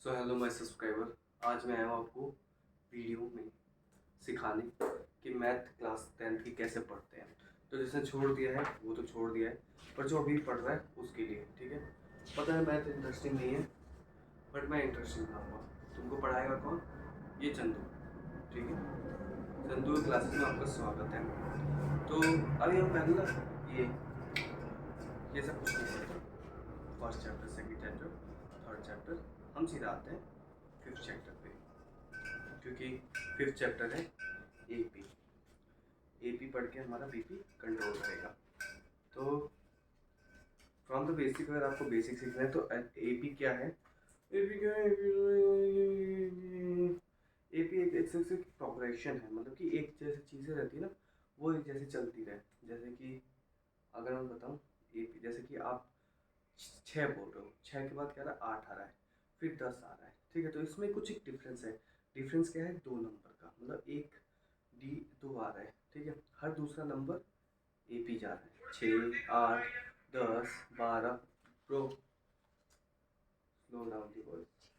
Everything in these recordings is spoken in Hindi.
सो हेलो माय सब्सक्राइबर, आज मैं आया हूँ आपको वीडियो में सिखाने कि मैथ क्लास 10th की कैसे पढ़ते हैं। तो जिसने छोड़ दिया है वो तो छोड़ दिया है, पर जो अभी पढ़ रहा है उसके लिए ठीक है। पता है मैथ इंटरेस्टिंग नहीं है, बट मैं इंटरेस्टिंग बनाऊँगा। तुमको पढ़ाएगा कौन? ये चंदू, ठीक है। चंदू क्लासेस में आपका स्वागत है। तो अभी हम पहले ना ये सब कुछ नहीं पढ़ते। First chapter, second chapter, third chapter, हम सीधा आते हैं फिफ्थ चैप्टर पे, क्योंकि फिफ्थ चैप्टर है एपी। एपी पढ़ के हमारा बीपी कंट्रोल रहेगा। तो फ्रॉम द बेसिक, अगर आपको बेसिक सीखना है तो एपी क्या है? एपी क्या है? एपी एक एक्सेसिव प्रोग्रेशन है, मतलब कि एक जैसी चीज़ें रहती है ना, वो एक जैसे चलती रहे। जैसे कि अगर मैं बताऊँ, एपी जैसे कि आप 6 बोल रहे हो, 6 के बाद क्या रहा है? 8 आ रहा है, फिर 10 आ रहा है, ठीक है। तो इसमें कुछ एक डिफरेंस है। डिफरेंस क्या है? 2 नंबर का, मतलब एक डी 2 आ रहा है, ठीक है। हर दूसरा नंबर एपी जा रहा है। 6, 8, 10, 12। Pro slow down the voice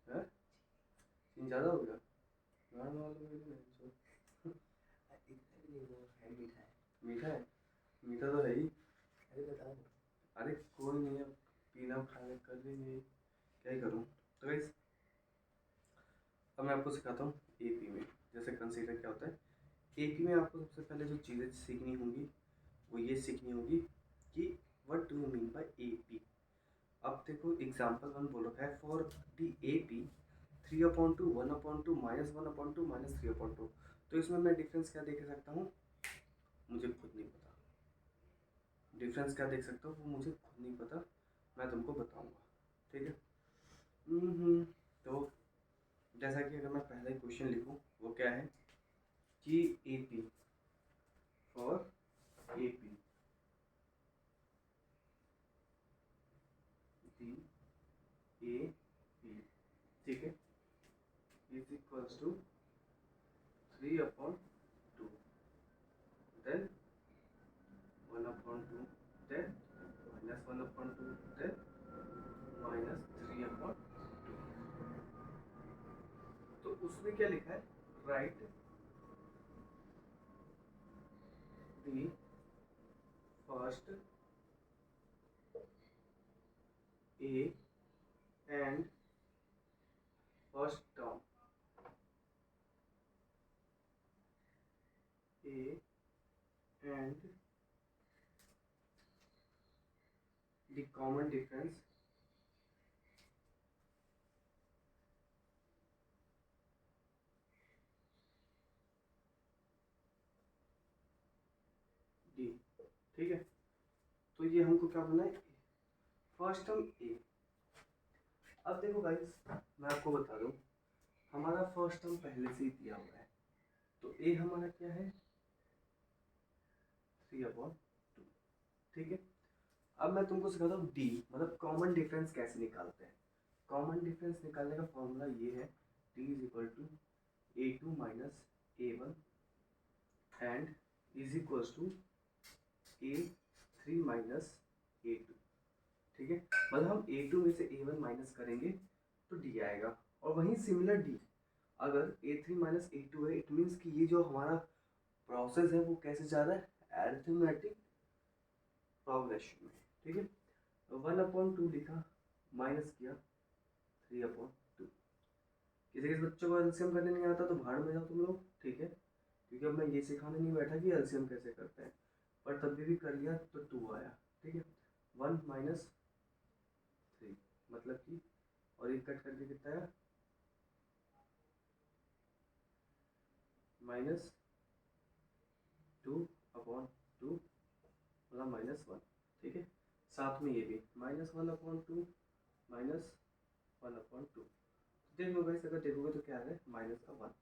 है। सीन ज़्यादा हो गया। गाना वाला भी नहीं है, मीठा है। मीठा तो है ही। अरे कोई नहीं है, पीना खाना कर लेंगे, क्या ही करूँ। तो गाइस, अब मैं आपको सिखाता हूँ एपी में जैसे कंसीडर क्या होता है। एपी में आपको सबसे पहले जो चीज़ें सीखनी होंगी वो ये सीखनी होगी कि what do you mean by AP. अब देखो एग्जाम्पल 1 बोल रखा है, फॉर दी एपी 3/2, 1/2, -1/2, -3/2। तो इसमें मैं डिफरेंस क्या देख सकता हूँ? मुझे खुद नहीं पता। डिफरेंस क्या देख सकता हूँ वो मुझे खुद नहीं पता, मैं तुमको बताऊंगा, ठीक है। तो जैसा कि अगर मैं पहला क्वेश्चन लिखूं, वो क्या है कि AP, for AP the AP, ठीक है, is equals to 3/2, then 1/2, then -1/2, then -3/2। तो उसमें क्या लिखा है? Write the first A and first term A and the common difference D, ठीक है। तो ये हमको क्या बनना है? First term A. अब देखो गाइस, मैं आपको बता दूं, हमारा फर्स्ट टर्म पहले से ही दिया हुआ है। तो ए हमारा क्या है? 3/2, ठीक है। अब मैं तुमको सिखाता हूँ डी, मतलब कॉमन डिफरेंस कैसे निकालते हैं। कॉमन डिफरेंस निकालने का फॉर्मूला ये है, D is equal to A2 minus A1 and is equals to A3 minus A2, ठीक है। मतलब हम A2 में से A1 माइनस करेंगे तो D आएगा। और वहीं सिमिलर D, अगर A3 माइनस A2 है, इट मीन्स कि ये जो हमारा प्रोसेस है वो कैसे जा रहा है? अरिथमेटिक प्रोग्रेशन में, ठीक है। 1/2 लिखा, माइनस किया 3/2। किसी किसी बच्चों को एलसीएम करने नहीं आता तो भाड़ में जाओ तुम लोग, ठीक है। क्योंकि अब मैं ये सिखाने नहीं बैठा कि एलसीएम कैसे करते हैं, पर तब भी कर लिया तो 2 आया, ठीक है। 1 माइनस 3, मतलब कि, और एक कट करके कितना आया? -2/2, मतलब -1, ठीक है। साथ में ये भी -1/2, -1/2। देख लो गाइस, अगर देखोगे तो क्या है? -1।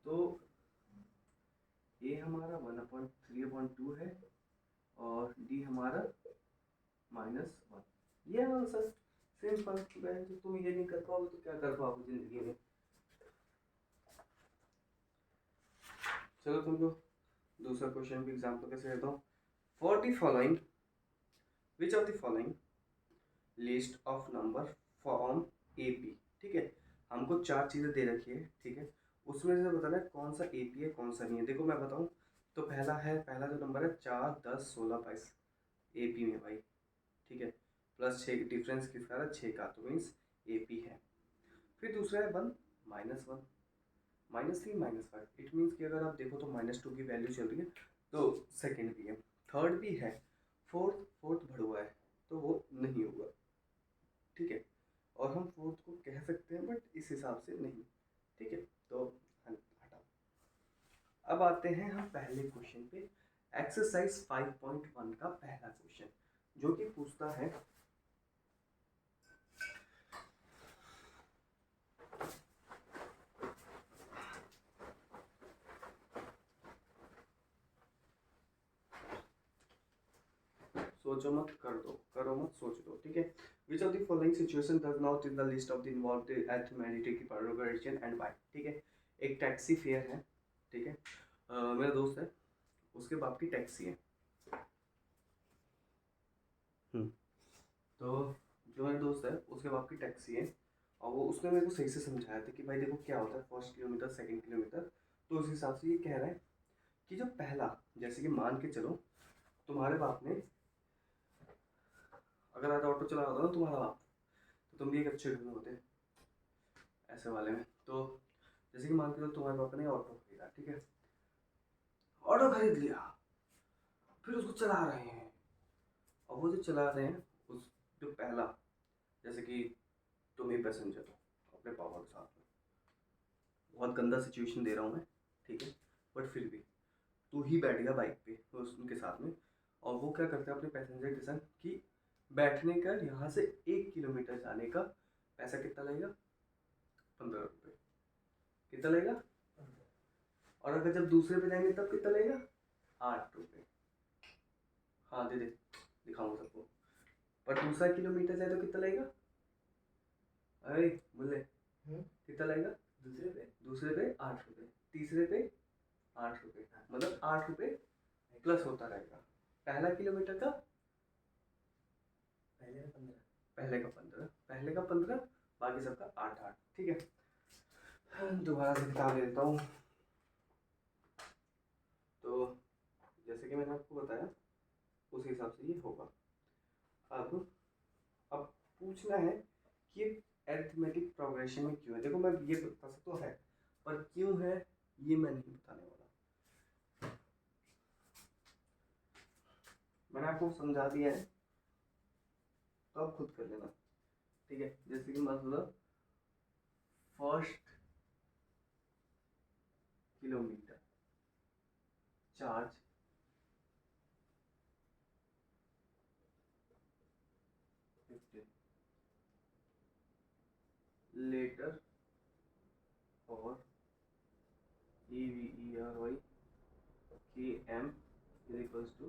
तो ए हमारा 1/3/2 है और डी हमारा -1। ये आंसर सिंपल। तो तुम ये नहीं कर पाओगे तो क्या कर पाओगे जिंदगी में? चलो तुमको दूसरा क्वेश्चन भी एग्जाम्पल कैसे देता हूँ। For the following, which of the following list of number form AP, ठीक है। हमको 4 चीज़ें दे रखी है, ठीक है। उसमें से बताना है कौन सा AP है कौन सा नहीं है। देखो मैं बताऊँ तो पहला जो नंबर है 4, 10, 16, 22 AP में भाई, ठीक है। प्लस 6 डिफरेंस किसका है 6 का, तो मीन्स AP है। फिर दूसरा है 1, -1, -3, -5। इट मीन्स कि अगर आप देखो तो -2 की वैल्यू चल रही है तो सेकंड भी है, थर्ड भी है, फोर्थ बढ़ हुआ है तो वो नहीं होगा, ठीक है। और हम फोर्थ को कह सकते हैं बट इस हिसाब से नहीं, ठीक है। तो हटाओ। अब आते हैं हम पहले क्वेश्चन पे, एक्सरसाइज 5.1 का पहला क्वेश्चन जो कि पूछता है सोचो मत कर दो, करो मत सोच दो, ठीक है। Which of the following situation does not in the list of the involved arithmetic progression and why, ठीक है। एक टैक्सी फेयर है, ठीक है। मेरा दोस्त है, उसके बाप की टैक्सी है। तो जो मेरा दोस्त है उसके बाप की टैक्सी है और वो उसने मेरे को सही से समझाया था कि भाई देखो क्या होता है फर्स्ट किलोमीटर सेकंड किलोमीटर। तो उस हिसाब से ये कह रहा है कि जो पहला, जैसे कि मान के चलो तुम्हारे बाप ने, अगर आज ऑटो चला होता ना तुम्हारा बाप, तो तुम भी एक अच्छे घर में होते ऐसे वाले में। तो जैसे कि मान के चलो तुम्हारे पापा ने ऑटो खरीदा, ठीक है। ऑटो खरीद लिया, फिर उसको चला रहे हैं, और वो जो चला रहे हैं उस जो पहला, जैसे कि तुम ही पैसेंजर हो अपने पापा के साथ में, बहुत गंदा सिचुएशन दे रहा हूँ मैं, ठीक है। बट फिर भी तू ही बैठ गया बाइक पे उनके साथ में, और वो क्या करते हैं अपने पैसेंजर के संग कि बैठने का यहाँ से 1 किलोमीटर जाने का पैसा कितना लगेगा, 15 रुपये। कितना लगेगा? और अगर जब दूसरे पे जाएंगे तब कितना लगेगा, 8 रुपये। हाँ दे दे, दिखाऊंगा सबको। पर दूसरा किलोमीटर जाए तो कितना लगेगा, अरे बोले कितना लगेगा, दूसरे पे 8 रुपये, तीसरे पे 8 रुपये, मतलब 8 रुपये प्लस होता रहेगा। पहला किलोमीटर का पहले का 15, बाकी सबका 8, ठीक है। दोबारा से बता देता हूँ। तो जैसे कि मैंने आपको बताया उस हिसाब से ये होगा। अब पूछना है कि अरिथमेटिक प्रोग्रेशन में क्यों है। देखो मैं ये बता सकता तो है, पर क्यों है ये मैं नहीं बताने वाला। मैंने आपको समझा दिया है तो आप खुद कर लेना, ठीक है। जैसे कि मतलब फर्स्ट किलोमीटर चार्ज लेटर और EVERY KM is equals to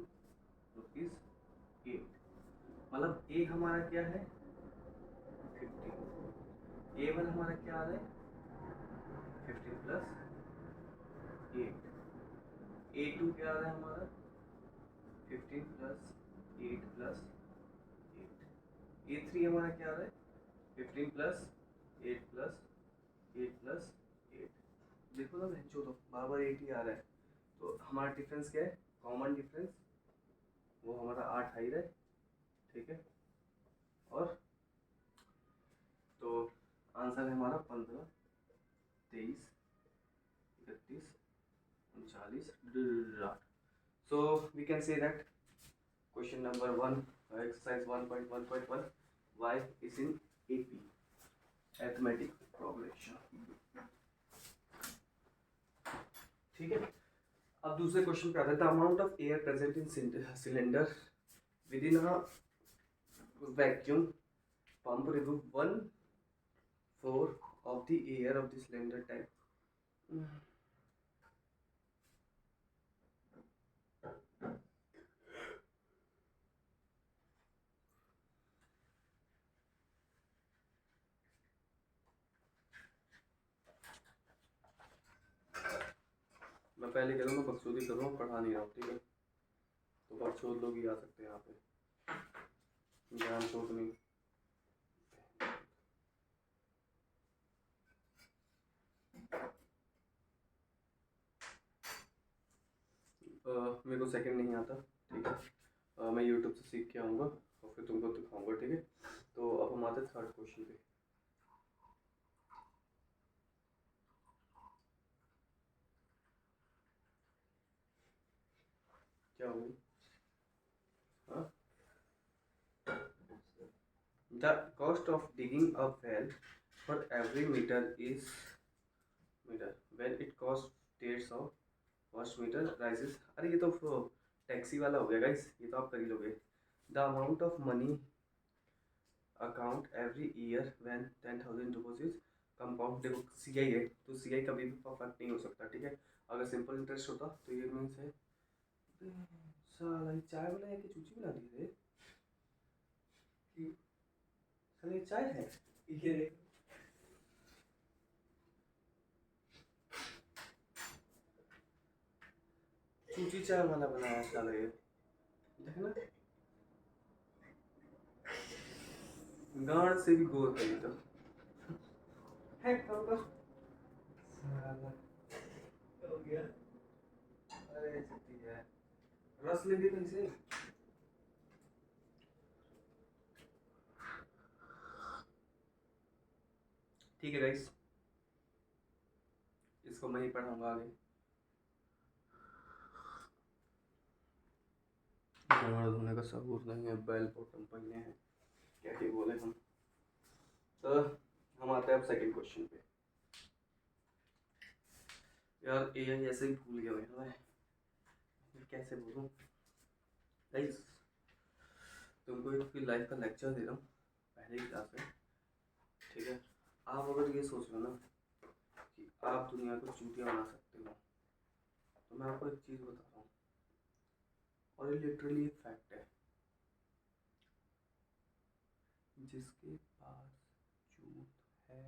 ₹8। मतलब ए हमारा क्या है 15, A1 हमारा क्या आ रहा है 15 प्लस 8, A2 क्या आ रहा है हमारा 15 प्लस 8 प्लस 8, A3 हमारा क्या आ रहा है 15 प्लस 8 प्लस 8 प्लस 8। देखो ना बहनचोद तो बार बार 8 ही आ रहा है, तो हमारा डिफरेंस क्या है, कॉमन डिफरेंस वो हमारा 8 आ ही रहा है, ठीक है। और तो आंसर है हमारा 15, 23, 31, 39, 8। So we can say that question number 1, exercise 1.1.1, y is in AP, arithmetic progression, ठीक है। अब दूसरे क्वेश्चन पे आता है, the amount of air present in cylinder with in a vacuum pump remove 1/4 of the air of the cylinder type। मैं पहले कह रहा हूँ मैं बकचोदी कर रहा हूँ, पढ़ा नहीं रहा हूँ, ठीक है। तो बकचोद लोग ही आ सकते हैं यहाँ पे, ज्ञान चोट नहीं। मेरे को सेकंड नहीं आता, ठीक है। मैं यूट्यूब से सीख के आऊँगा और फिर तुमको दिखाऊंगा, ठीक है। तो अब हम आते थर्ड क्वेश्चन पे। क्या हो गई? हाँ, the cost of digging a well for every metre is metre when it cost 150 first metre rises. अरे ये तो टैक्सी वाला हो गया गाइस, ये तो आप कर ही लोगे। The amount of money account every year when 10,000 deposit compound. देखो सी आई है तो सी आई कभी भी परफेक्ट नहीं हो सकता, ठीक है। अगर सिंपल इंटरेस्ट होता तो ये मीन्स है साला ये चाय वाला है कि चूची बना दी रे कि साला ये चाय है ये रे। चूची चाय वाला बनाया साला ये, देखना गांड से भी गोर है ये तो है कब का साला हो गया। अरे सच्ची है, रस ले ली कहीं से। ठीक है गाइस, इसको मैं ही पढ़ाऊंगा आगे। गाड़ धोने का सबूत नहीं है, बेल बॉटम पहने हैं, क्या ही बोले हम। तो हम आते हैं अब सेकंड क्वेश्चन पे। यार एआई ऐसे ही भूल गया मैं, कैसे बोलूं गाइस। तुमको एक लाइफ का लेक्चर दे रहा हूँ पहले ही क्लास में, ठीक है। आप अगर ये सोच लो ना कि आप दुनिया को चूतिया बना सकते हो, तो मैं आपको एक चीज़ बता रहा हूँ और ये लिटरली एक फैक्ट है। जिसके पास चूत है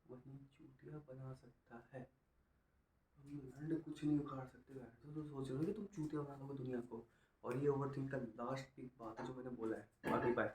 वही चूतिया बना सकता है। हम लंड कुछ नहीं उखाड़ सकते। तो सोच रहे हो कि तुम चूतिया बना दोगे दुनिया को, और ये ओवर थिंक का लास्ट एक बात है जो मैंने बोला है। बाकी बाय।